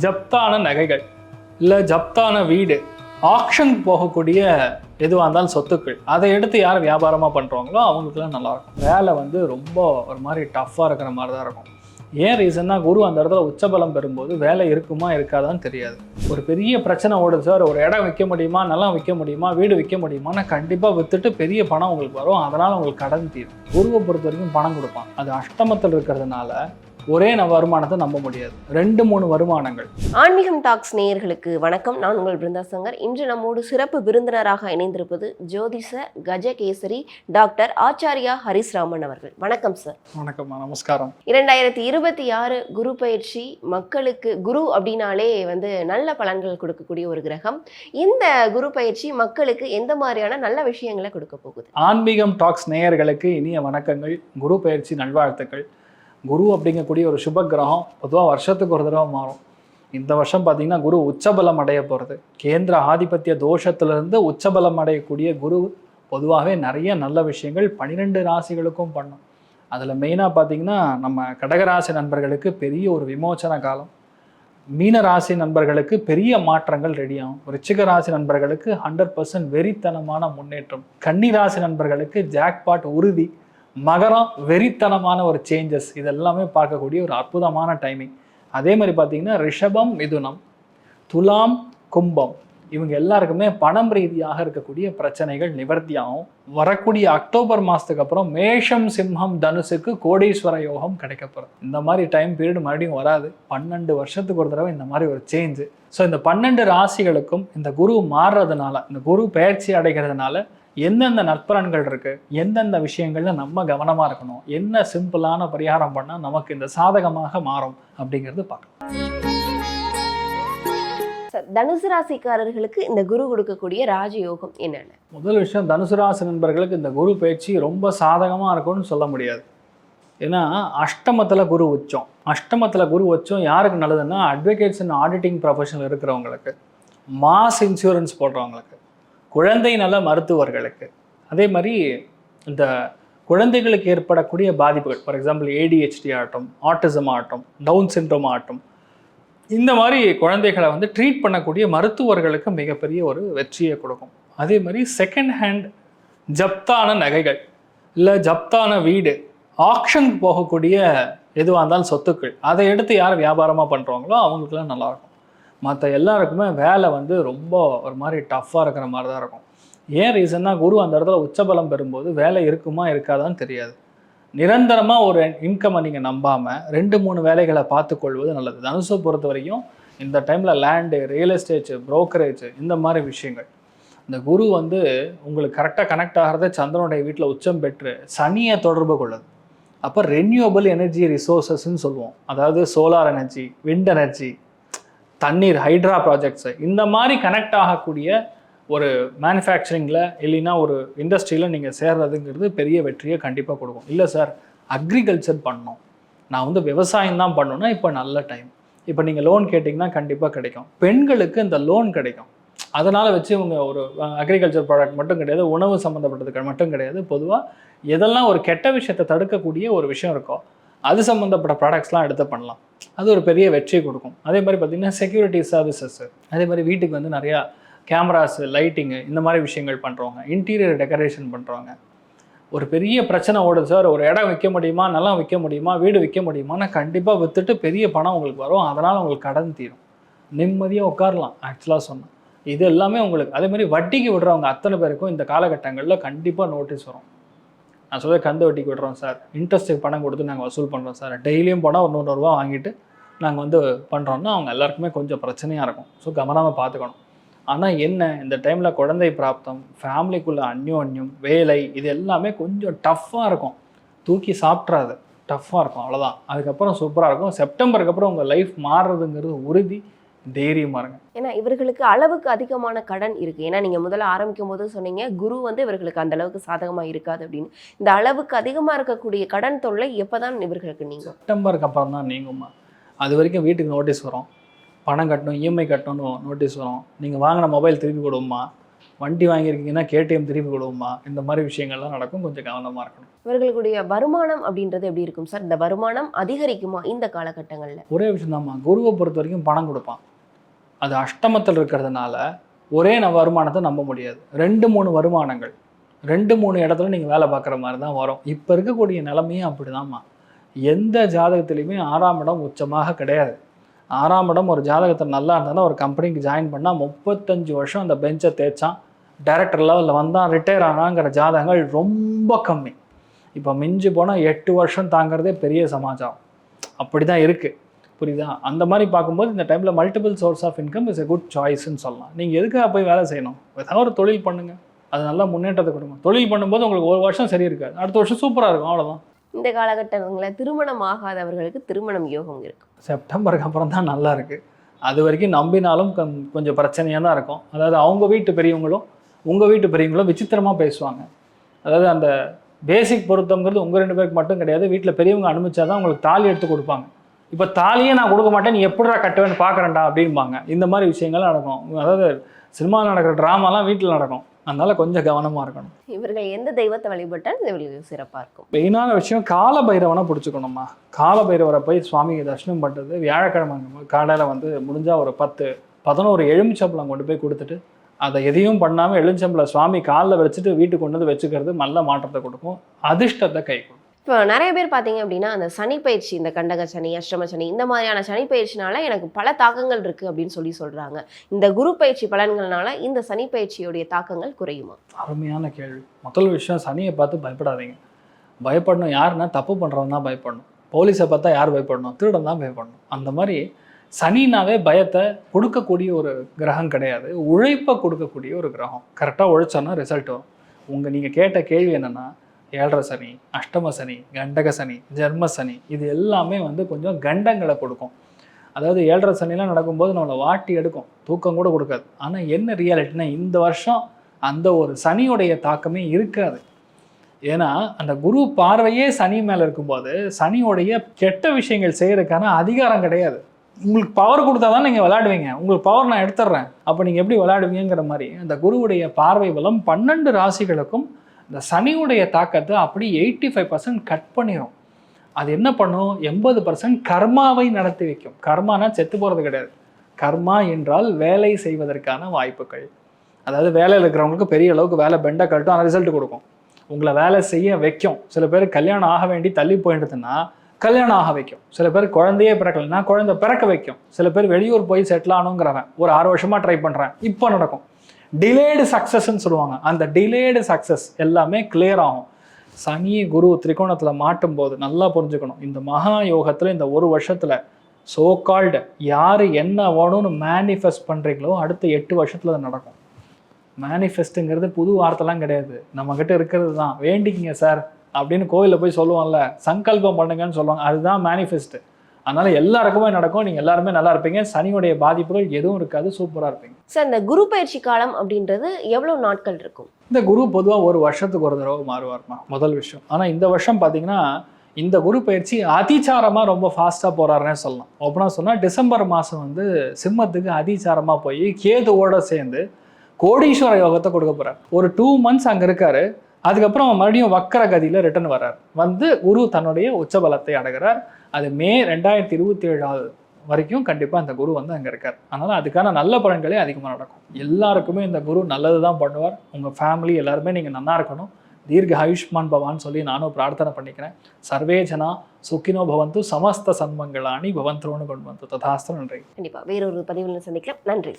ஜப்தான நகைகள் இல்லை ஜப்தான வீடு, ஆக்ஷன் போகக்கூடிய எதுவாக இருந்தாலும் சொத்துக்கள், அதை எடுத்து யார் வியாபாரமாக பண்ணுறாங்களோ அவங்களுக்குலாம் நல்லாயிருக்கும். வேலை வந்து ரொம்ப ஒரு மாதிரி டஃப்பாக இருக்கிற மாதிரி தான் இருக்கும். ஏன் ரீசன்னா, குரு அந்த இடத்துல உச்சபலம் பெறும்போது வேலை இருக்குமா இருக்காதான்னு தெரியாது. ஒரு பெரிய பிரச்சனை ஓடுது சார், ஒரு இடம் விற்க முடியுமா, நிலம் விற்க முடியுமா, வீடு விற்க முடியுமான்னு கண்டிப்பாக விற்றுட்டு பெரிய பணம் உங்களுக்கு வரும். அதனால் உங்களுக்கு கடன் தீரும். குருவை பொறுத்த வரைக்கும் பணம் கொடுப்பான். அது அஷ்டமத்தில் இருக்கிறதுனால ஒரே வருமானத்தை நம்ப முடியாது, 2-3 வருமானங்கள். ஆன்மீகம் டாக்ஸ் நேயர்களுக்கு வணக்கம். நான் உங்கள் பிருந்தா சங்கர். இன்று நம்மோடு சிறப்பு விருந்தினராக இணைந்திருப்பது ஜோதிஷ கஜகேசரி டாக்டர் ஆச்சாரியா ஹரிஸ்ராமன் அவர்கள். வணக்கம் சார். வணக்கம், நமஸ்காரம். 2026 குரு பயிற்சி மக்களுக்கு, குரு அப்படின்னாலே வந்து நல்ல பலன்கள் கொடுக்கக்கூடிய ஒரு கிரகம். இந்த குரு பயிற்சி மக்களுக்கு எந்த மாதிரியான நல்ல விஷயங்களை கொடுக்க போகுது? ஆன்மீகம் டாக்ஸ் நேயர்களுக்கு இனிய வணக்கங்கள், குரு பயிற்சி நல்வாழ்த்துக்கள். குரு அப்படிங்கக்கூடிய ஒரு சுப கிரகம் பொதுவாக வருஷத்துக்கு ஒரு தடவை மாறும். இந்த வருஷம் பார்த்தீங்கன்னா குரு உச்சபலம் அடைய போகிறது. கேந்திர ஆதிபத்திய தோஷத்திலிருந்து உச்சபலம் அடையக்கூடிய குரு பொதுவாகவே நிறைய நல்ல விஷயங்கள் 12 ராசிகளுக்கும் பண்ணும். அதில் மெயினாக பார்த்தீங்கன்னா நம்ம கடகராசி நண்பர்களுக்கு பெரிய ஒரு விமோச்சன காலம், மீன ராசி நண்பர்களுக்கு பெரிய மாற்றங்கள் ரெடியாகும், ரிச்சிக ராசி நண்பர்களுக்கு 100% வெறித்தனமான முன்னேற்றம், கன்னி ராசி நண்பர்களுக்கு ஜாக்பாட் உறுதி, மகரம் வெறித்தனமான ஒரு சேஞ்சஸ், இதெல்லாமே பார்க்கக்கூடிய ஒரு அற்புதமான டைமிங். அதே மாதிரி பார்த்தீங்கன்னா ரிஷபம், மிதுனம், துலாம், கும்பம், இவங்க எல்லாருக்குமே பணம் ரீதியாக இருக்கக்கூடிய பிரச்சனைகள் நிவர்த்தியாகும். வரக்கூடிய அக்டோபர் மாதத்துக்கு அப்புறம் மேஷம், சிம்மம், தனுசுக்கு கோடீஸ்வர யோகம் கிடைக்கப்படும். இந்த மாதிரி டைம் பீரியட் மறுபடியும் வராது. 12 வருஷத்துக்கு ஒரு தடவை இந்த மாதிரி ஒரு சேஞ்சு. ஸோ இந்த 12 ராசிகளுக்கும் இந்த குரு மாறுறதுனால, இந்த குரு பயிற்சி அடைகிறதுனால எந்தெந்த நற்பலன்கள் இருக்கு, எந்தெந்த விஷயங்கள்ல நம்ம கவனமா இருக்கணும், என்ன சிம்பிளான பரிகாரம் பண்ணா நமக்கு இந்த சாதகமாக மாறும் அப்படிங்கிறது பார்க்கலாம். தனுசு ராசிக்காரர்களுக்கு இந்த குரு கொடுக்கக்கூடிய ராஜயோகம் என்னென்ன? முதல் விஷயம், தனுசு ராசி நண்பர்களுக்கு இந்த குரு பயிற்சி ரொம்ப சாதகமா இருக்கும்னு சொல்ல முடியாது. ஏன்னா அஷ்டமத்துல குரு உச்சம். அஷ்டமத்துல குரு உச்சம் யாருக்கு நல்லதுன்னா, அட்வொகேட்ஸ் அண்ட் ஆடிட்டிங் ப்ரொஃபஷனல் இருக்கிறவங்களுக்கு, மாஸ் இன்சூரன்ஸ் போடுறவங்களுக்கு, குழந்தை நல மருத்துவர்களுக்கு, அதே மாதிரி இந்த குழந்தைகளுக்கு ஏற்படக்கூடிய பாதிப்புகள், ஃபார் எக்ஸாம்பிள் ஏடிஹெச்டி ஆகட்டும், ஆட்டிசம் ஆகட்டும், டவுன் சிண்ட்ரோம் ஆகட்டும், இந்த மாதிரி குழந்தைகளை வந்து ட்ரீட் பண்ணக்கூடிய மருத்துவர்களுக்கு மிகப்பெரிய ஒரு வெற்றியை கொடுக்கும். அதே மாதிரி செகண்ட் ஹேண்ட் ஜப்தான நகைகள் இல்லை ஜப்தான வீடு, ஆக்ஷன் போகக்கூடிய எதுவாக இருந்தாலும் சொத்துக்கள், அதை எடுத்து யார் வியாபாரமாக பண்ணுறாங்களோ அவங்களுக்குலாம் நல்லாயிருக்கும். மற்ற எல்லாருக்குமே வேலை வந்து ரொம்ப ஒரு மாதிரி டஃப்பாக இருக்கிற மாதிரி தான் இருக்கும். ஏன் ரீசன்னா, குரு அந்த இடத்துல உச்சபலம் பெறும்போது வேலை இருக்குமா இருக்காதான்னு தெரியாது. நிரந்தரமாக ஒரு இன்கம்மை நீங்கள் நம்பாமல் 2-3 வேலைகளை பார்த்துக்கொள்வது நல்லது. தனுசை பொறுத்த வரைக்கும் இந்த டைமில் லேண்டு, ரியல் எஸ்டேட்டு, புரோக்கரேஜ், இந்த மாதிரி விஷயங்கள், இந்த குரு வந்து உங்களுக்கு கரெக்டாக கனெக்ட் ஆகிறது சந்திரனுடைய வீட்டில் உச்சம் பெற்று சனியை தொடர்பு கொள்ளுது. அப்போ ரெனியூவபிள் எனர்ஜி ரிசோர்ஸஸ்ன்னு சொல்லுவோம். அதாவது சோலார் எனர்ஜி, விண்ட் எனர்ஜி, தண்ணீர், ஹைட்ரா ப்ராஜெக்ட்ஸு, இந்த மாதிரி கனெக்ட் ஆகக்கூடிய ஒரு மேனுஃபேக்சரிங்கில் இல்லைன்னா ஒரு இண்டஸ்ட்ரியில் நீங்கள் சேர்றதுங்கிறது பெரிய வெற்றியை கண்டிப்பாக கொடுக்கும். இல்லை சார், அக்ரிகல்ச்சர் பண்ணணும், நான் வந்து விவசாயம் தான் பண்ணணும்னா இப்போ நல்ல டைம். இப்போ நீங்கள் லோன் கேட்டிங்கன்னா கண்டிப்பாக கிடைக்கும். பெண்களுக்கு இந்த லோன் கிடைக்கும். அதனால் வச்சு இவங்க ஒரு அக்ரிகல்ச்சர் ப்ராடக்ட் மட்டும் கிடையாது, உணவு சம்மந்தப்பட்டதுக்கு மட்டும் கிடையாது, பொதுவாக எதெல்லாம் ஒரு கெட்ட விஷயத்தை தடுக்கக்கூடிய ஒரு விஷயம் இருக்கோ அது சம்மந்தப்பட்ட ப்ராடக்ட்ஸ்லாம் எடுத்து பண்ணலாம். அது ஒரு பெரிய வெற்றியை கொடுக்கும். அதே மாதிரி பார்த்திங்கன்னா செக்யூரிட்டி சர்வீசஸ்ஸு, அதே மாதிரி வீட்டுக்கு வந்து நிறையா கேமராஸு, லைட்டிங்கு, இந்த மாதிரி விஷயங்கள் பண்ணுறவங்க, இன்டீரியர் டெக்கரேஷன் பண்ணுறவங்க, ஒரு பெரிய பிரச்சனை ஓடுது சார், ஒரு இடம் விற்க முடியுமா, நிலம் விற்க முடியுமா, வீடு விற்க முடியுமான்னு கண்டிப்பாக விற்றுட்டு பெரிய பணம் உங்களுக்கு வரும். அதனால் உங்களுக்கு கடன் தீரும், நிம்மதியாக உட்காரலாம். ஆக்சுவலாக சொன்னேன், இது எல்லாமே உங்களுக்கு. அதே மாதிரி வட்டிக்கு விடுறவங்க அத்தனை பேருக்கும் இந்த காலகட்டங்களில் கண்டிப்பாக நோட்டீஸ் வரும். நான் சொல்ல, கந்து வட்டிக்கு விடுறோம் சார், இன்ட்ரெஸ்ட்டுக்கு பணம் கொடுத்து நாங்கள் வசூல் பண்ணுறோம் சார், டெய்லியும் போனால் ஒரு 100 ரூபா வாங்கிட்டு நாங்கள் வந்து பண்ணுறோன்னா அவங்க எல்லாருக்குமே கொஞ்சம் பிரச்சனையாக இருக்கும். ஸோ கவனமாக பார்த்துக்கணும். ஆனால் என்ன, இந்த டைமில் குழந்தை பிராப்தம், ஃபேமிலிக்குள்ளே அந்யோன்யம், வேலை, இது எல்லாமே கொஞ்சம் டஃப்பாக இருக்கும். தூக்கி சாப்பிட்றாது, டஃப்பாக இருக்கும், அவ்வளோதான். அதுக்கப்புறம் சூப்பராக இருக்கும். செப்டம்பருக்கு அப்புறம் உங்கள் லைஃப் மாறுறதுங்கிறது உறுதி. தைரியமாக இருங்க. ஏன்னா இவர்களுக்கு அளவுக்கு அதிகமான கடன் இருக்குது. ஏன்னா நீங்கள் முதல்ல ஆரம்பிக்கும் போது சொன்னீங்க குரு வந்து இவர்களுக்கு அந்த அளவுக்கு சாதகமாக இருக்காது அப்படின்னு. இந்த அளவுக்கு அதிகமாக இருக்கக்கூடிய கடன் தொல்லை எப்போ தான் இவர்களுக்கு நீங்கும்? செப்டம்பருக்கு அப்புறம் தான் நீங்குமா. அது வரைக்கும் வீட்டுக்கு நோட்டீஸ் வரும், பணம் கட்டணும், இஎம்ஐ கட்டணும்னு நோட்டீஸ் வரும், நீங்கள் வாங்கின மொபைல் திருப்பி கொடுமா, வண்டி வாங்கியிருக்கீங்கன்னா கேடிஎம் திருப்பி கொடுவோமா, இந்த மாதிரி விஷயங்கள்லாம் நடக்கும். கொஞ்சம் கவனமாக இருக்கணும். இவர்களுடைய வருமானம் அப்படின்றது எப்படி இருக்கும் சார்? இந்த வருமானம் அதிகரிக்குமா இந்த காலகட்டங்களில்? ஒரே விஷயம்தாம்மா, குருவை பொறுத்த வரைக்கும் பணம் கொடுப்பான். அது அஷ்டமத்தில் இருக்கிறதுனால ஒரே வருமானத்தை நம்ப முடியாது. 2-3 வருமானங்கள் 2-3 இடத்துல நீங்கள் வேலை பார்க்குற மாதிரி தான் வரும். இப்போ இருக்கக்கூடிய நிலைமையும் அப்படிதாம்மா. எந்த ஜாதகத்துலேயுமே 6ஆம் இடம் உச்சமாக கிடையாது. 6ஆம் இடம் ஒரு ஜாதகத்தில் நல்லா இருந்தாலும் ஒரு கம்பெனிக்கு ஜாயின் பண்ணால் 35 வருஷம் அந்த பெஞ்சை தேய்ச்சான், டைரக்டர் லெவலில் வந்தான், ரிட்டையர் ஆனாங்கிற ஜாதகங்கள் ரொம்ப கம்மி. இப்போ மிஞ்சி போனால் 8 வருஷம் தாங்கிறதே பெரிய சமாச்சாரம். அப்படி தான் இருக்குது, புரியுதா? அந்த மாதிரி பார்க்கும்போது இந்த டைமில் multiple source of income is a good சாய்ஸ்ன்னு சொல்லலாம். நீங்கள் எதுக்காக போய் வேலை செய்யணும்? ஏதாவது ஒரு தொழில் பண்ணுங்கள், அது நல்லா முன்னேற்றத்தை கொடுங்க. தொழில் பண்ணும்போது உங்களுக்கு ஒரு வருஷம் சரி இருக்காது, அடுத்த வருஷம் சூப்பராக இருக்கும், அவ்வளோதான். இந்த காலகட்டங்களில் திருமணம் ஆகாதவர்களுக்கு திருமணம் யோகம் இருக்கும். செப்டம்பருக்கு அப்புறம் தான் நல்லா இருக்குது. அது வரைக்கும் நம்பினாலும் கொஞ்சம் பிரச்சனையாக தான் இருக்கும். அதாவது அவங்க வீட்டு பெரியவங்களும் உங்கள் வீட்டு பெரியவங்களும் விசித்திரமாக பேசுவாங்க. அதாவது அந்த பேசிக் பொருத்தங்கிறது உங்கள் 2 பேருக்கு மட்டும் கிடையாது. வீட்டில் பெரியவங்க அனுப்பிச்சா தான் உங்களுக்கு தாலி எடுத்து கொடுப்பாங்க. இப்போ தாலியே நான் கொடுக்க மாட்டேன், நீ எப்படிடா கட்டுவேன்னு பார்க்குறேன்டா அப்படின்பாங்க. இந்த மாதிரி விஷயங்கள்லாம் நடக்கும். அதாவது சினிமாவில் நடக்கிற ட்ராமாலாம் வீட்டில் நடக்கும். அதனால் கொஞ்சம் கவனமாக இருக்கணும். இவர்கள் எந்த தெய்வத்தை வழிபட்டால் இவர்களுக்கு சிறப்பாக இருக்கும்? மெயினான விஷயம் காலபைரவனை பிடிச்சிக்கணும்மா. காலபைரவரை போய் சுவாமிக்கு தரிசனம் பண்ணுறது வியாழக்கிழமை காலையில் முடிஞ்சால் ஒரு 10-11 எலுமிச்சம்பழம் கொண்டு போய் கொடுத்துட்டு, அதை எதையும் பண்ணாமல் எலுமிச்சம்பழம் சுவாமி காலில் வச்சுட்டு வீட்டுக்கு கொண்டு வந்து வச்சுக்கிறது நல்ல மாற்றத்தை கொடுக்கும், அதிர்ஷ்டத்தை கை கொடுக்கும். இப்போ நிறைய பேர் பார்த்தீங்க அப்படின்னா அந்த சனி பயிற்சி, இந்த கண்டக சனி, அஷ்டம சனி, இந்த மாதிரியான சனி பயிற்சினால எனக்கு பல தாக்கங்கள் இருக்குது அப்படின்னு சொல்கிறாங்க. இந்த குரு பயிற்சி பலன்கள்னால இந்த சனி பயிற்சியுடைய தாக்கங்கள் குறையுமா? அருமையான கேள்வி. முதல் விஷயம், சனியை பார்த்து பயப்படாதீங்க. பயப்படணும் யாருன்னா தப்பு பண்ணுறவன் தான் பயப்படணும். போலீஸை பார்த்தா யார் பயப்படணும்? திருடன் தான் பயப்படணும். அந்த மாதிரி சனினாவே பயத்தை கொடுக்கக்கூடிய ஒரு கிரகம் கிடையாது, உழைப்பை கொடுக்கக்கூடிய ஒரு கிரகம். கரெக்டாக உழைச்சோன்னா ரிசல்ட் வரும். நீங்கள் கேட்ட கேள்வி என்னென்னா, 7.5 சனி, அஷ்டம சனி, கண்டக சனி, ஜென்ம சனி, இது எல்லாமே கொஞ்சம் கண்டங்களை கொடுக்கும். அதாவது 7.5 சனிலாம் நடக்கும்போது நம்மளை வாட்டி எடுக்கும், தூக்கம் கூட கொடுக்காது. ஆனால் என்ன ரியாலிட்டினா, இந்த வருஷம் அந்த ஒரு சனியுடைய தாக்கமே இருக்காது. ஏன்னா அந்த குரு பார்வையே சனி மேலே இருக்கும்போது சனியோடைய கெட்ட விஷயங்கள் செய்யறதுக்கான அதிகாரம் கிடையாது. உங்களுக்கு பவர் கொடுத்தா தான் நீங்கள் விளையாடுவீங்க. உங்களுக்கு பவர் நான் எடுத்துடுறேன், அப்போ நீங்கள் எப்படி விளையாடுவீங்கிற மாதிரி அந்த குருவுடைய பார்வை பலம் 12 ராசிகளுக்கும் இந்த சனியுடைய தாக்கத்தை அப்படி 85% கட் பண்ணிடும். அது என்ன பண்ணும்? 80% கர்மாவை நடத்தி வைக்கும். கர்மானா செத்து போகிறது கிடையாது. கர்மா என்றால் வேலை செய்வதற்கான வாய்ப்புகள். அதாவது வேலையில் இருக்கிறவங்களுக்கு பெரிய அளவுக்கு வேலை பெண்டை கட்டும், அந்த ரிசல்ட் கொடுக்கும். உங்களை வேலை செய்ய வைக்கும். சில பேர் கல்யாணம் ஆக வேண்டி தள்ளி போயிடுதுன்னா கல்யாணம் ஆக வைக்கும். சில பேர் குழந்தையே பிறக்கலைன்னா குழந்தை பிறக்க வைக்கும். சில பேர் வெளியூர் போய் செட்டில் ஆகணுங்கிறவன் ஒரு 6 வருஷமாக ட்ரை பண்ணுறேன், இப்போ நடக்கும். டிலேடு சக்ஸஸ்ன்னு சொல்லுவாங்க. அந்த டிலேடு சக்ஸஸ் எல்லாமே கிளியர் ஆகும். சனி குரு திரிகோணத்தில் மாட்டும் போது நல்லா புரிஞ்சுக்கணும், இந்த மகா யோகத்தில் இந்த ஒரு வருஷத்தில் சோகால்டு யார் என்ன வேணும்னு மேனிஃபெஸ்ட் பண்ணுறீங்களோ அடுத்த 8 வருஷத்தில் அது நடக்கும். மேனிஃபெஸ்ட்டுங்கிறது புது வார்த்தைலாம் கிடையாது, நம்மக்கிட்ட இருக்கிறது தான். வேண்டிக்கிங்க சார் அப்படின்னு கோயிலில் போய் சொல்லுவோம்ல, சங்கல்பம் பண்ணுங்கன்னு சொல்லுவாங்க, அதுதான் மேனிஃபெஸ்ட்டு. அதனால எல்லாருக்குமே நடக்கும். நீங்கள் எல்லாருமே நல்லா இருப்பீங்க. சனியுடைய பாதிப்புகள் எதுவும் இருக்காது, சூப்பராக இருப்பீங்க. சார், இந்த குரு பயிற்சி காலம் அப்படின்றது எவ்வளோ நாட்கள் இருக்கும்? இந்த குரு பொதுவாக ஒரு வருஷத்துக்கு ஒரு தடவை மாறுவார்மா, முதல் விஷயம். ஆனால் இந்த வருஷம் பார்த்தீங்கன்னா இந்த குரு பயிற்சி அதிச்சாரமாக ரொம்ப ஃபாஸ்ட்டாக போகிறாருன்னே சொல்லலாம். ஓப்பனாக சொன்னால் டிசம்பர் மாதம் சிம்மத்துக்கு அதிச்சாரமாக போய் கேதுவோட சேர்ந்து கோடீஸ்வர யோகத்தை கொடுக்க போகிறார். ஒரு 2 months அங்கே இருக்கார். அதுக்கப்புறம் மறுபடியும் வக்கர கதியில் ரிட்டர்ன் வர்றார். குரு தன்னுடைய உச்சபலத்தை அடைகிறார். அது மே 2027 வரைக்கும் கண்டிப்பாக அந்த குரு அங்கே இருக்கார். அதனால் அதுக்கான நல்ல பலன்களே அதிகமாக நடக்கும். எல்லாருக்குமே இந்த குரு நல்லது தான் பண்ணுவார். உங்கள் ஃபேமிலி எல்லாருமே நீங்கள் நல்லா இருக்கணும். தீர்க்க ஆயுஷ்மான் பவான்னு சொல்லி நானும் பிரார்த்தனை பண்ணிக்கிறேன். சர்வே ஜனா சுக்கினோ பவந்து, சமஸ்த சன்மங்களானி பவந்தோன்னு கொண்டு வந்து ததாஸ்து. நன்றி. கண்டிப்பாக வேறொரு பதிவில் சந்திக்கலாம். நன்றி.